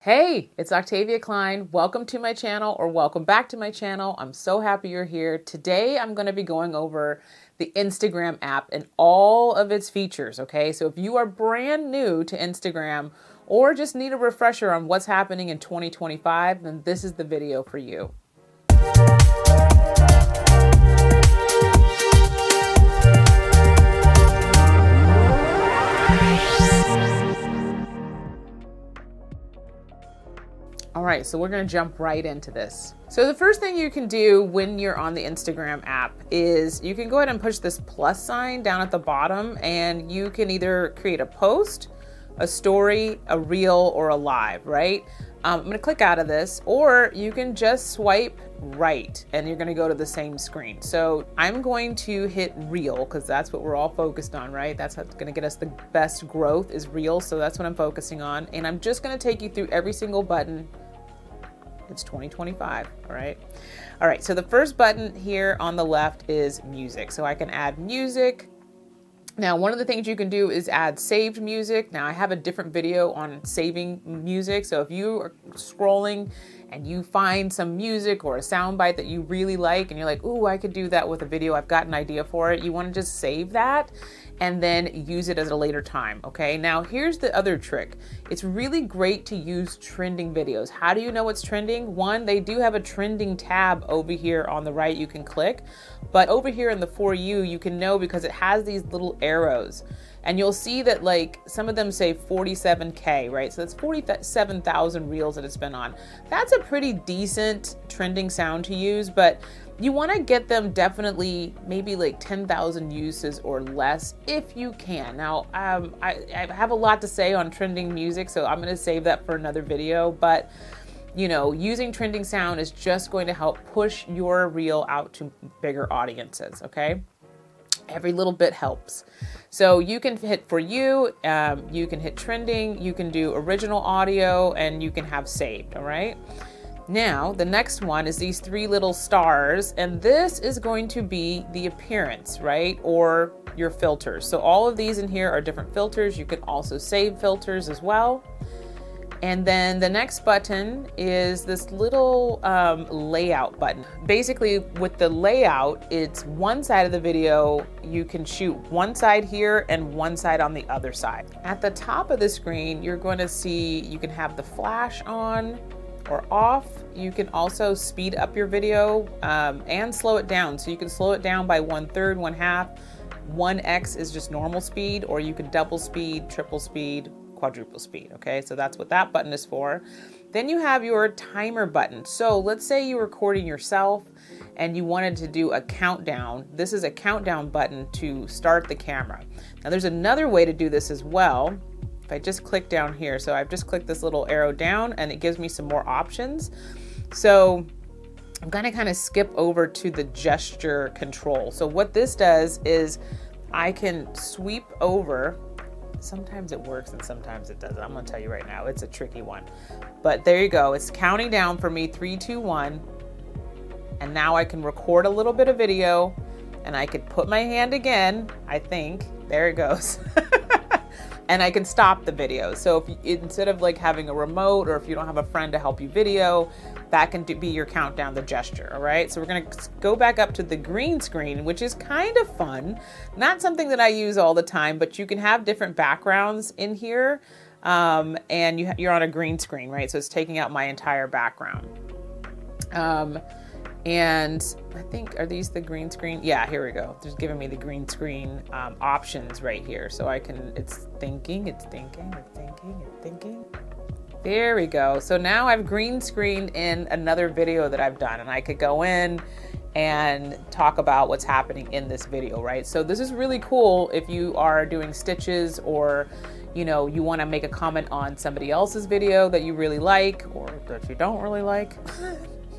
Hey, it's Octavia Klein. Welcome to my channel, or welcome back to my channel. I'm so happy you're here. Today, I'm going to be going over the Instagram app and all of its features, okay? So if you are brand new to Instagram or just need a refresher on what's happening in 2025, then this is the video for you. All right, so we're gonna jump right into this. So the first thing you can do when you're on the Instagram app is you can go ahead and push this plus sign down at the bottom, and you can either create a post, a story, a reel, or a live, right? I'm gonna click out of this, or you can just swipe right and you're gonna go to the same screen. So I'm going to hit reel because that's what we're all focused on, right? That's what's gonna get us the best growth is reel. So that's what I'm focusing on. And I'm just gonna take you through every single button. It's 2025, all right? All right, so the first button here on the left is music. So I can add music. Now, one of the things you can do is add saved music. Now, I have a different video on saving music. So if you are scrolling and you find some music or a soundbite that you really like and you're like, ooh, I could do that with a video, I've got an idea for it, you want to just save that and then use it at a later time, okay? Now, here's the other trick. It's really great to use trending videos. How do you know what's trending? One, they do have a trending tab over here on the right you can click, but over here in the For You, you can know because it has these little arrows. And you'll see that like some of them say 47K, right? So that's 47,000 reels that it's been on. That's a pretty decent trending sound to use, but you want to get them definitely maybe like 10,000 uses or less if you can. Now, I have a lot to say on trending music, so I'm going to save that for another video, but you know, using trending sound is just going to help push your reel out to bigger audiences, okay? Every little bit helps. So you can hit For You, you can hit trending, you can do original audio, and you can have saved, all right? Now, the next one is these three little stars, and this is going to be the appearance, right? Or your filters. So all of these in here are different filters. You can also save filters as well. And then the next button is this little layout button. Basically with the layout, it's one side of the video, you can shoot one side here and one side on the other side. At the top of the screen, you're going to see, you can have the flash on or off. You can also speed up your video and slow it down. So you can slow it down by 1/3, 1/2. 1x is just normal speed, or you can double speed, triple speed, quadruple speed, okay? So that's what that button is for. Then you have your timer button. So let's say you're recording yourself and you wanted to do a countdown. This is a countdown button to start the camera. Now there's another way to do this as well. If I just click down here, so I've just clicked this little arrow down and it gives me some more options. So I'm gonna kind of skip over to the gesture control. So what this does is I can sweep over. Sometimes it works and sometimes it doesn't. I'm gonna tell you right now, it's a tricky one. But there you go, it's counting down for me, 3, 2, 1. And now I can record a little bit of video and I could put my hand again, I think, there it goes. And I can stop the video. So if you, instead of like having a remote, or if you don't have a friend to help you video, that can be your countdown, the gesture, all right? So we're gonna go back up to the green screen, which is kind of fun. Not something that I use all the time, but you can have different backgrounds in here, and you're on a green screen, right? So it's taking out my entire background. And I think, are these the green screen? Yeah, here we go. Just giving me the green screen options right here. So I can, it's thinking. There we go. So now I've green screened in another video that I've done, and I could go in and talk about what's happening in this video, right? So this is really cool if you are doing stitches, or you know, you want to make a comment on somebody else's video that you really like or that you don't really like.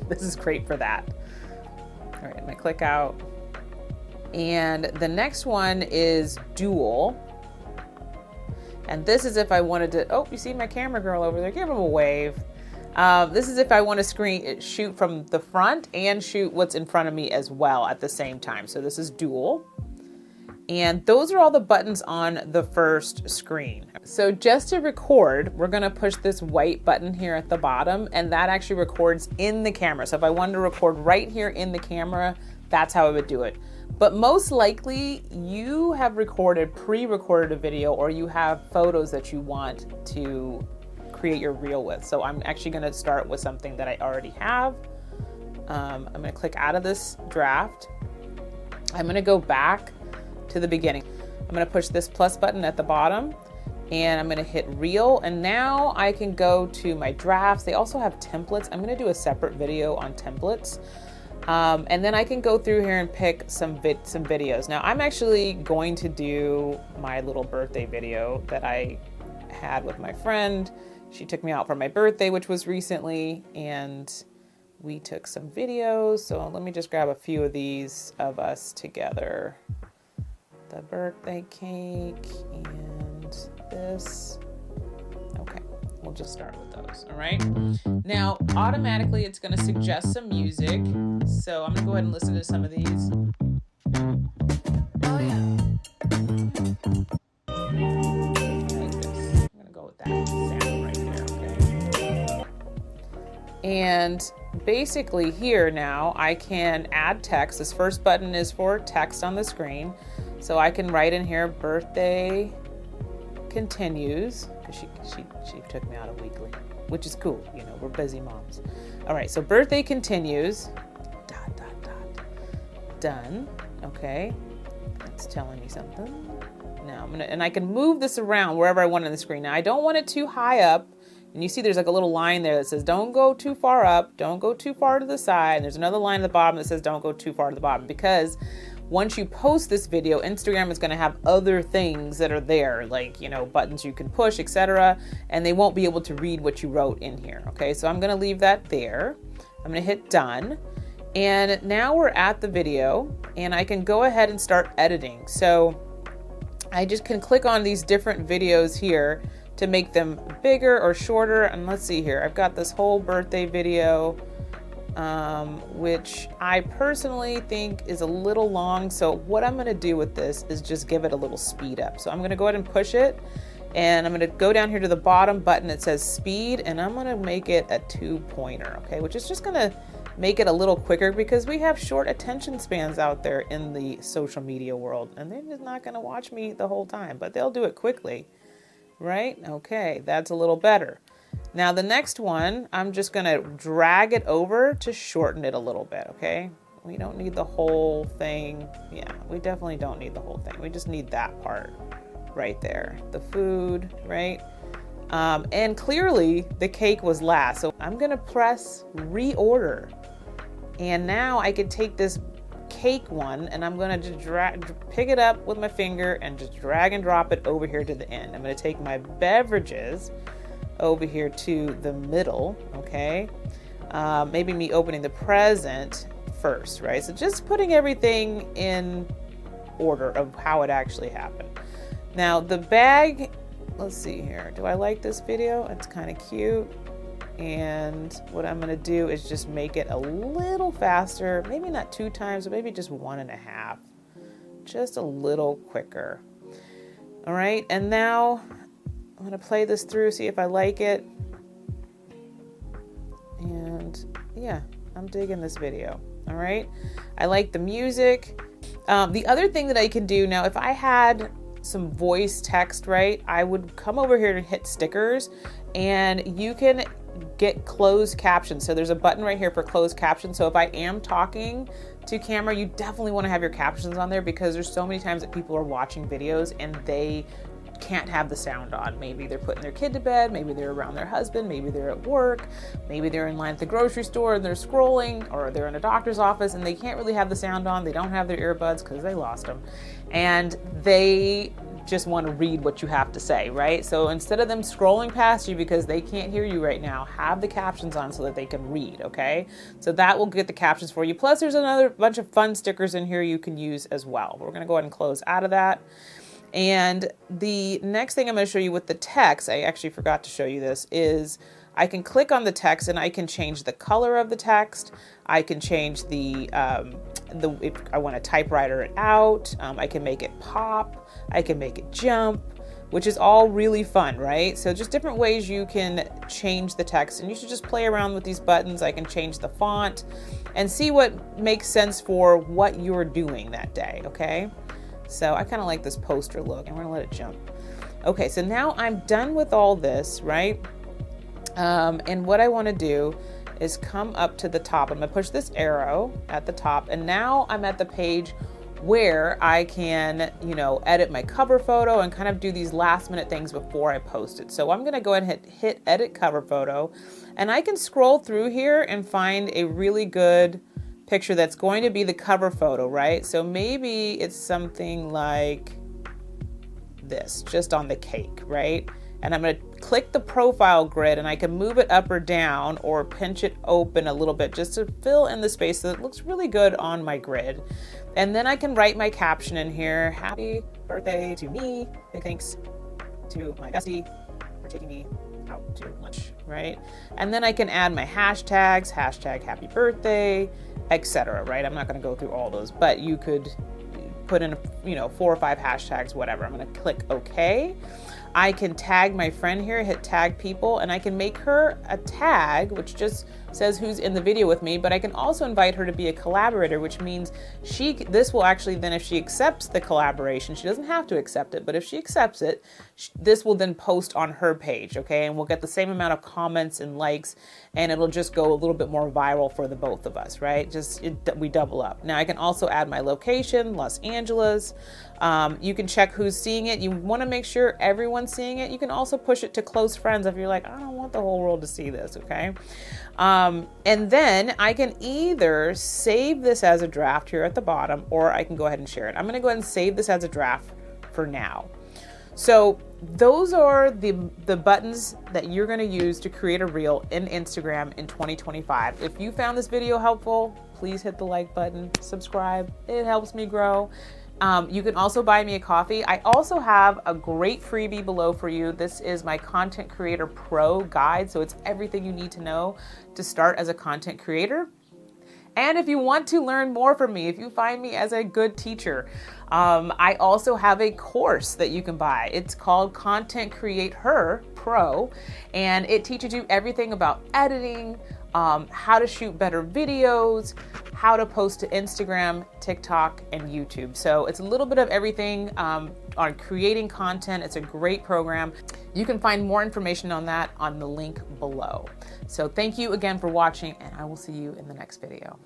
This is great for that. All right, I'm gonna click out. And the next one is dual. And this is if I wanted to, oh, you see my camera girl over there, give him a wave. This is if I want to shoot from the front and shoot what's in front of me as well at the same time. So this is dual. And those are all the buttons on the first screen. So just to record, we're gonna push this white button here at the bottom, and that actually records in the camera. So if I wanted to record right here in the camera, that's how I would do it. But most likely you have pre-recorded a video, or you have photos that you want to create your reel with. So I'm actually gonna start with something that I already have. I'm gonna click out of this draft. I'm gonna go back to the beginning. I'm gonna push this plus button at the bottom, and I'm gonna hit reel, and now I can go to my drafts. They also have templates. I'm gonna do a separate video on templates. And then I can go through here and pick some videos. Now I'm actually going to do my little birthday video that I had with my friend. She took me out for my birthday, which was recently, and we took some videos. So let me just grab a few of these of us together. The birthday cake and this. Okay, we'll just start with those, all right? Now, automatically it's gonna suggest some music. So I'm gonna go ahead and listen to some of these. Oh yeah. Like this. I'm gonna go with that sound right there, okay? And basically here now, I can add text. This first button is for text on the screen. So I can write in here, birthday continues, because she took me out a weekly, which is cool, you know, we're busy moms. All right, so birthday continues, ... done, okay, it's telling me something. Now and I can move this around wherever I want on the screen. Now I don't want it too high up, and you see there's like a little line there that says don't go too far up, don't go too far to the side, and there's another line at the bottom that says don't go too far to the bottom, because once you post this video, Instagram is going to have other things that are there, like, you know, buttons you can push, etc., and they won't be able to read what you wrote in here. Okay, so I'm going to leave that there. I'm going to hit done, and now we're at the video, and I can go ahead and start editing. So I just can click on these different videos here to make them bigger or shorter. And let's see here, I've got this whole birthday video, which I personally think is a little long. So what I'm gonna do with this is just give it a little speed up. So I'm gonna go ahead and push it, and I'm gonna go down here to the bottom button. It says speed, and I'm gonna make it a 2-pointer, okay? Which is just gonna make it a little quicker, because we have short attention spans out there in the social media world, and they're just not gonna watch me the whole time, but they'll do it quickly, right? Okay, that's a little better. Now the next one, I'm just gonna drag it over to shorten it a little bit, okay? We don't need the whole thing. Yeah, we definitely don't need the whole thing. We just need that part right there. The food, right? And clearly the cake was last. So I'm gonna press reorder. And now I can take this cake one, and I'm gonna just pick it up with my finger and just drag and drop it over here to the end. I'm gonna take my beverages over here to the middle, okay? Maybe me opening the present first, right? So just putting everything in order of how it actually happened. Now the bag, let's see here. Do I like this video? It's kind of cute. And what I'm gonna do is just make it a little faster, maybe not 2 times, but maybe just 1.5, just a little quicker. All right, and now I'm gonna play this through, see if I like it. And yeah, I'm digging this video. All right, I like the music. The other thing that I can do now, if I had some voice text, right, I would come over here and hit stickers, and you can get closed captions. So there's a button right here for closed captions. So if I am talking to camera, you definitely want to have your captions on there, because there's so many times that people are watching videos and they can't have the sound on. Maybe they're putting their kid to bed, maybe they're around their husband, maybe they're at work, maybe they're in line at the grocery store and they're scrolling, or they're in a doctor's office and they can't really have the sound on. They don't have their earbuds because they lost them, and they just want to read what you have to say, right? So instead of them scrolling past you because they can't hear you right now, have the captions on so that they can read, okay? So that will get the captions for you. Plus there's another bunch of fun stickers in here you can use as well. We're gonna go ahead and close out of that. And the next thing I'm going to show you with the text, I actually forgot to show you this, is I can click on the text and I can change the color of the text. I can change if I want to typewriter it out. I can make it pop. I can make it jump. which is all really fun, right? So just different ways you can change the text, and you should just play around with these buttons. I can change the font and see what makes sense for what you're doing that day, okay? So I kind of like this poster look, and we're gonna let it jump. Okay, so now I'm done with all this, right? And what I wanna do is come up to the top. I'm gonna push this arrow at the top, and now I'm at the page where I can, edit my cover photo and kind of do these last minute things before I post it. So I'm gonna go ahead and hit edit cover photo, and I can scroll through here and find a really good picture that's going to be the cover photo, right? So maybe it's something like this, just on the cake, right? And I'm gonna click the profile grid, and I can move it up or down or pinch it open a little bit just to fill in the space so it looks really good on my grid. And then I can write my caption in here. Happy birthday to me. Big thanks to my bestie for taking me out to lunch, right? And then I can add my hashtags, hashtag happy birthday, etc., right? I'm not gonna go through all those, but you could put in, 4 or 5 hashtags, whatever. I'm gonna click OK. I can tag my friend here, hit tag people, and I can make her a tag, which just says who's in the video with me, but I can also invite her to be a collaborator, which means this will actually then, if she accepts the collaboration, she doesn't have to accept it, but if she accepts it, this will then post on her page, okay? And we'll get the same amount of comments and likes, and it'll just go a little bit more viral for the both of us, right? We double up. Now I can also add my location, Los Angeles. You can check who's seeing it. You wanna make sure everyone's seeing it. You can also push it to close friends if you're like, I don't want the whole world to see this, okay? And then I can either save this as a draft here at the bottom, or I can go ahead and share it. I'm gonna go ahead and save this as a draft for now. So those are the buttons that you're gonna use to create a reel in Instagram in 2025. If you found this video helpful, please hit the like button, subscribe. It helps me grow. You can also buy me a coffee. I also have a great freebie below for you. This is my Content Creator Pro guide. So it's everything you need to know to start as a content creator. And if you want to learn more from me, if you find me as a good teacher, I also have a course that you can buy. It's called Content Creator Pro, and it teaches you everything about editing, how to shoot better videos, how to post to Instagram, TikTok, and YouTube. So it's a little bit of everything on creating content. It's a great program. You can find more information on that on the link below. So thank you again for watching, and I will see you in the next video.